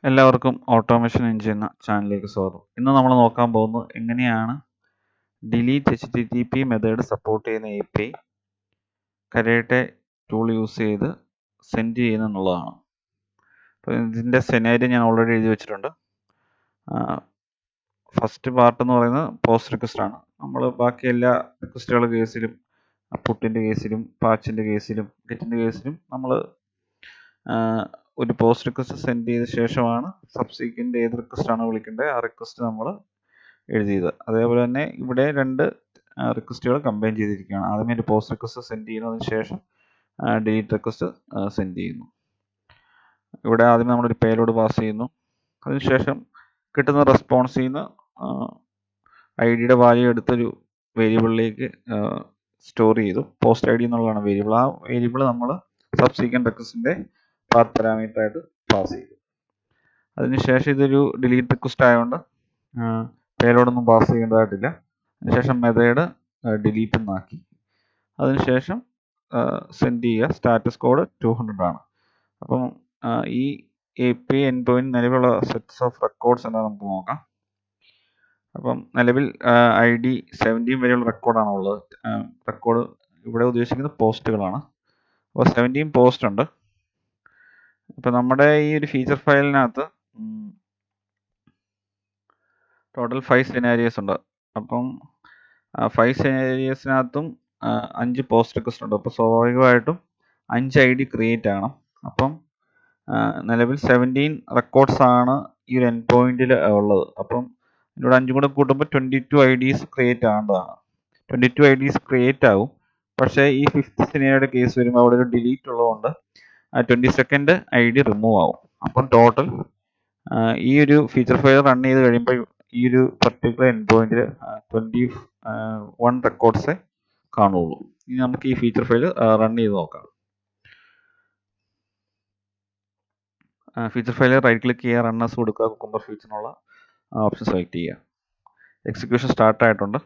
എല്ലാവർക്കും automation engine എന്ന ചാനലിലേക്ക് സ്വാഗതം. ഇന്ന് നമ്മൾ നോക്കാൻ പോകുന്നത് എങ്ങനെയാണ് ഡിലീറ്റ് HTTP മെത്തേഡ് സപ്പോർട്ട് ചെയ്യുന്ന API കരേറ്റെ ടൂൾ യൂസ് ചെയ്ത് സെൻഡ് ചെയ്യുന്നത് എന്നുള്ളതാണ്. അപ്പോൾ ഇതിൻ്റെ സെനാരിയോ ഞാൻ ഓൾറെഡി എഴുതി വെച്ചിട്ടുണ്ട്. ഫസ്റ്റ് പാർട്ട് എന്ന് പറയുന്നത് പോസ്റ്റ് റിക്വസ്റ്റ് ആണ്. നമ്മൾ ബാക്കി എല്ലാ റിക്വസ്റ്റുകളുടെ കേസിലും പുട്ടിൻ്റെ കേസിലും പാച്ചിൻ്റെ കേസിലും ഗെറ്റിൻ്റെ കേസിലും നമ്മൾ ഒരു പോസ്റ്റ് റിക്വസ്റ്റ് സെൻഡ് ചെയ്ത ശേഷമാണ് സബ്സീക്വൻ്റ് ഏത് റിക്വസ്റ്റാണോ വിളിക്കേണ്ടത് ആ റിക്വസ്റ്റ് നമ്മൾ എഴുതിയത്. അതേപോലെ തന്നെ ഇവിടെ രണ്ട് റിക്വസ്റ്റുകൾ കമ്പൈൻ ചെയ്തിരിക്കുകയാണ്. ആദ്യമേ ഒരു പോസ്റ്റ് റിക്വസ്റ്റ് സെൻഡ് ചെയ്യുന്നു, അതിന് ശേഷം ഡിലീറ്റ് റിക്വസ്റ്റ് സെൻഡ് ചെയ്യുന്നു. ഇവിടെ ആദ്യം നമ്മളൊരു പേലോഡ് പാസ് ചെയ്യുന്നു, അതിനുശേഷം കിട്ടുന്ന റെസ്പോൺസിൽ നിന്ന് ID വാല്യൂ എടുത്തൊരു വേരിയബിളിലേക്ക് സ്റ്റോർ ചെയ്തു. പോസ്റ്റ് ID എന്നുള്ളതാണ് വേരിയബിൾ. ആ വേരിയബിൾ നമ്മൾ സബ്സീക്വൻ്റ് റിക്വസ്റ്റിൻ്റെ പാത്ത് പാരാമീറ്റർ ആയിട്ട് പാസ് ചെയ്തു. അതിനുശേഷം ഇതൊരു ഡിലീറ്റ് റിക്വസ്റ്റ് ആയതുകൊണ്ട് പേലോഡൊന്നും പാസ് ചെയ്യേണ്ടതായിട്ടില്ല. അതിനുശേഷം മെത്തേഡ് ഡിലീറ്റ് എന്നാക്കി. അതിനുശേഷം സെൻഡ് ചെയ്യുക. സ്റ്റാറ്റസ് കോഡ് 200 ആണ്. അപ്പം ഈ API എൻഡ് പോയിന്റ് നിലവിലുള്ള സെറ്റ്സ് ഓഫ് റെക്കോർഡ്സ് എന്താ നമുക്ക് നോക്കാം. അപ്പം നിലവിൽ ID 17 വരെയുള്ള റെക്കോർഡാണ് ഉള്ളത്. റെക്കോർഡ് ഇവിടെ ഉദ്ദേശിക്കുന്നത് പോസ്റ്റുകളാണ്. അപ്പോൾ 17 പോസ്റ്റ് ഉണ്ട്. ഇപ്പം നമ്മുടെ ഈ ഒരു ഫീച്ചർ ഫയലിനകത്ത് ടോട്ടൽ 5 സെനാരിയോസ് ഉണ്ട്. അപ്പം 5 സെനാരിയോസിനകത്തും 5 പോസ്റ്റ് റിക്വസ്റ്റ് ഉണ്ട്. അപ്പോൾ സ്വാഭാവികമായിട്ടും 5 ID ക്രിയേറ്റ് ആകണം. അപ്പം നിലവിൽ 17 റെക്കോർഡ്സ് ആണ് ഈ ഒരു എൻഡ് പോയിന്റിൽ ഉള്ളത്. അപ്പം ഇതിലൂടെ 5 കൂടെ കൂട്ടുമ്പോൾ 22 IDs ക്രിയേറ്റ് ആകേണ്ടതാണ്. 22 IDs ക്രിയേറ്റ് ആകും. പക്ഷേ ഈ 5th സെനാരിയോയുടെ കേസ് വരുമ്പോൾ അവിടെ ഒരു ഡിലീറ്റ് ഉള്ളതുകൊണ്ട് 22nd ID റിമൂവ് ആവും. അപ്പം ടോട്ടൽ ഈ ഒരു ഫീച്ചർ ഫയൽ റൺ ചെയ്ത് കഴിയുമ്പോൾ ഈ ഒരു പർട്ടിക്കുലർ എൻഡ് പോയിന്റിൽ 21 റെക്കോർഡ്സേ കാണുള്ളൂ. ഇനി നമുക്ക് ഈ ഫീച്ചർ ഫയൽ റൺ ചെയ്ത് നോക്കാം. ഫീച്ചർ ഫയൽ റൈറ്റ് ക്ലിക്ക് ചെയ്യുക, റണ്ണേഴ്സ് കൊടുക്കുക, കുക്കുംബർ ഫീച്ചറിനുള്ള ഓപ്ഷൻ സെലക്ട് ചെയ്യുക. എക്സിക്യൂഷൻ സ്റ്റാർട്ട് ആയിട്ടുണ്ട്.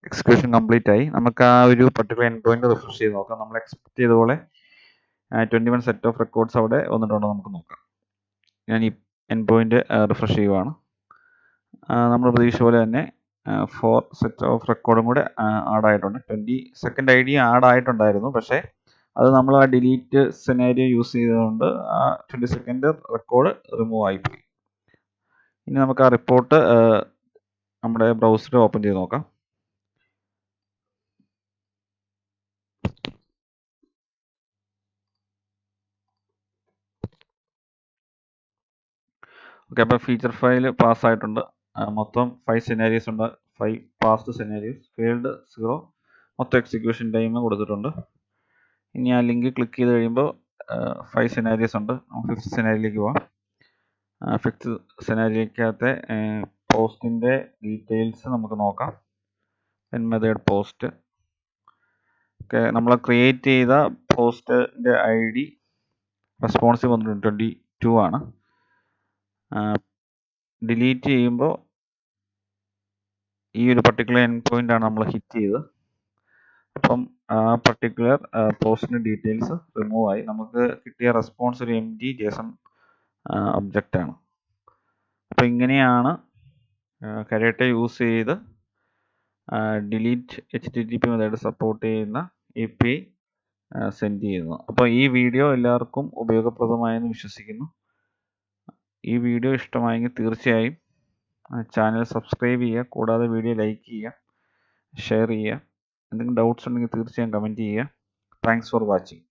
എക്സിക്യൂഷൻ കംപ്ലീറ്റ് ആയി. നമുക്ക് ആ ഒരു പർട്ടിക്കുലർ എൻഡ് പോയിന്റ് റിഫ്രഷ് ചെയ്ത് നോക്കാം. നമ്മൾ എക്സ്പെക്ട് ചെയ്ത പോലെ 21 സെറ്റ് ഓഫ് റെക്കോർഡ്സ് അവിടെ വന്നിട്ടുണ്ടോ നമുക്ക് നോക്കാം. ഞാൻ ഈ എൻഡ് പോയിന്റ് റിഫ്രഷ് ചെയ്യുവാണ്. നമ്മൾ പ്രതീക്ഷ പോലെ തന്നെ 4 സെറ്റ് ഓഫ് റെക്കോർഡും കൂടെ ആഡ് ആയിട്ടുണ്ട്. 22nd ID ആഡ് ആയിട്ടുണ്ടായിരുന്നു, പക്ഷേ അത് നമ്മൾ ആ ഡിലീറ്റ് സെനാരിയോ യൂസ് ചെയ്തുകൊണ്ട് ആ 22nd റെക്കോർഡ് റിമൂവ് ആയിപ്പോയി. ഇനി നമുക്ക് ആ റിപ്പോർട്ട് നമ്മുടെ ബ്രൗസറിൽ ഓപ്പൺ ചെയ്ത് നോക്കാം. ഓക്കെ, അപ്പോൾ ഫീച്ചർ ഫയൽ പാസ് ആയിട്ടുണ്ട്. മൊത്തം 5 സെനാരിയോസ് ഉണ്ട്. 5 പാസ്ഡ് സെനാരിയോസ്, ഫെയിൽഡ് 0, മൊത്തം എക്സിക്യൂഷൻ ടൈം കൊടുത്തിട്ടുണ്ട്. ഇനി ആ ലിങ്ക് ക്ലിക്ക് ചെയ്ത് കഴിയുമ്പോൾ 5 സെനാരിയോസ് ഉണ്ട്. 5th സെനാരിയോയിലേക്ക് പോവാം. 5th സെനാരിയോക്കകത്തെ പോസ്റ്റിൻ്റെ ഡീറ്റെയിൽസ് നമുക്ക് നോക്കാം. N method post. ഓക്കെ, നമ്മൾ ക്രിയേറ്റ് ചെയ്ത പോസ്റ്റിൻ്റെ ID റെസ്പോൺസീവ് വന്നിട്ടുണ്ട് 22 ആണ്. ഡിലീറ്റ് ചെയ്യുമ്പോൾ ഈ ഒരു പർട്ടിക്കുലർ എൻഡ് പോയിന്റ് ആണ് നമ്മൾ ഹിറ്റ് ചെയ്തത്. അപ്പം ആ പർട്ടിക്കുലർ പോസ്റ്റിൻ്റെ ഡീറ്റെയിൽസ് റിമൂവ് ആയി. നമുക്ക് കിട്ടിയ റെസ്പോൺസ് ഒരു empty json ഒബ്ജക്റ്റ് ആണ്. അപ്പോൾ ഇങ്ങനെയാണ് കരേറ്റെ യൂസ് ചെയ്ത് ഡിലീറ്റ് HTTP മെത്തേഡ് സപ്പോർട്ട് ചെയ്യുന്ന API സെൻഡ് ചെയ്യുന്നത്. അപ്പോൾ ഈ വീഡിയോ എല്ലാവർക്കും ഉപയോഗപ്രദമായെന്ന് വിശ്വസിക്കുന്നു. ഈ വീഡിയോ ഇഷ്ടമായെങ്കിൽ തീർച്ചയായും ചാനൽ സബ്സ്ക്രൈബ് ചെയ്യുക, കൂടാതെ വീഡിയോ ലൈക്ക് ചെയ്യുക, ഷെയർ ചെയ്യുക. എന്തെങ്കിലും ഡൗട്ട്സ് ഉണ്ടെങ്കിൽ തീർച്ചയായും കമൻറ്റ് ചെയ്യുക. Thanks for watching.